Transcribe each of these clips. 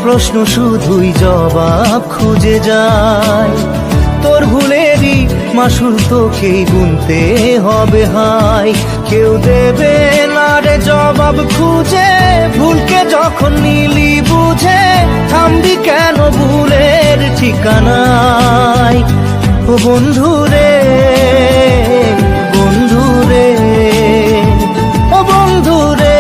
প্রশ্ন শুধুই জবাব খুঁজে যায়। তোর ভুলেরই মাসুল তোকেই গুনতে হবে হায়। কেউ দেবে না রে জবাব খুঁজে, ভুলকে যখন নিলি বুঝে থামবি কেন ভুলের ঠিকানায়। ও বন্ধু রে, বন্ধু রে, ও বন্ধু রে।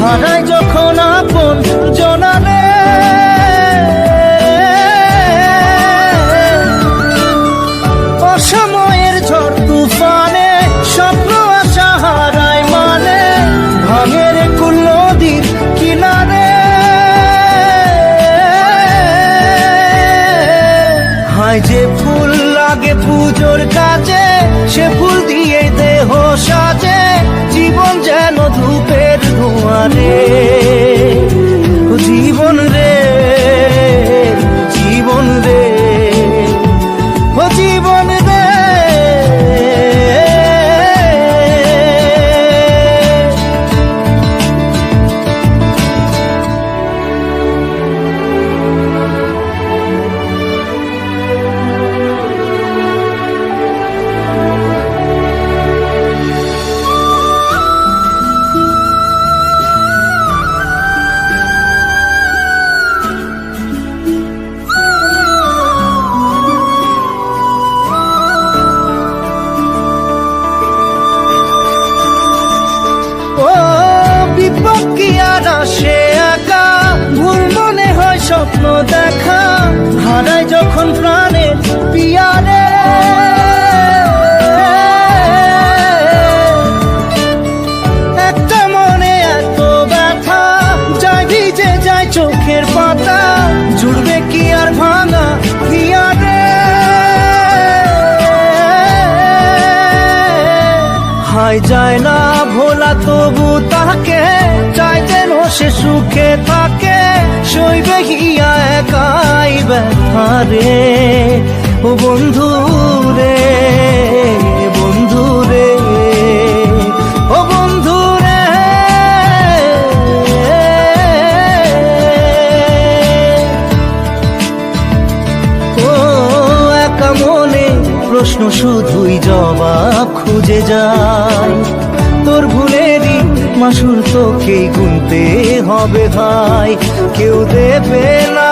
হারাই যখন আপন জনারে, অসময়ের ঝড় তুফানে স্বপ্ন আশা হারায় মানে, ভাঙের কুল নদীর কিনারে। হায় যে ফুল লাগে পুজোর কাজে, সে ফুল দিয়ে দেহ সাজে, জীবন যেন ধূপের ধোঁয়ারে। জীবন রে, জীবন রে, ও জীবন রে। সে একা ভুল মনে হয় স্বপ্ন দেখা, হারায় যখন প্রাণের পিয়ারে। একটা মনে এত ব্যথা যায় ভিজে যায় চোখের পাতা, জুড়বে কি আর ভাঙা হিয়ারে। হায় যায় না ভোলা তবু তাকে চাই যেন সে সুখে থাকে, সইবে হিয়া একাই ব্যথা রে। ও বন্ধু রে, বন্ধু রে, ও বন্ধু রে। ও একা মনে প্রশ্ন শুধুই জবাব খুঁজে যায়। তোর ভুলেরই মাসুল তোকেই গুনতে হবে ভাই। কেউ দেবে না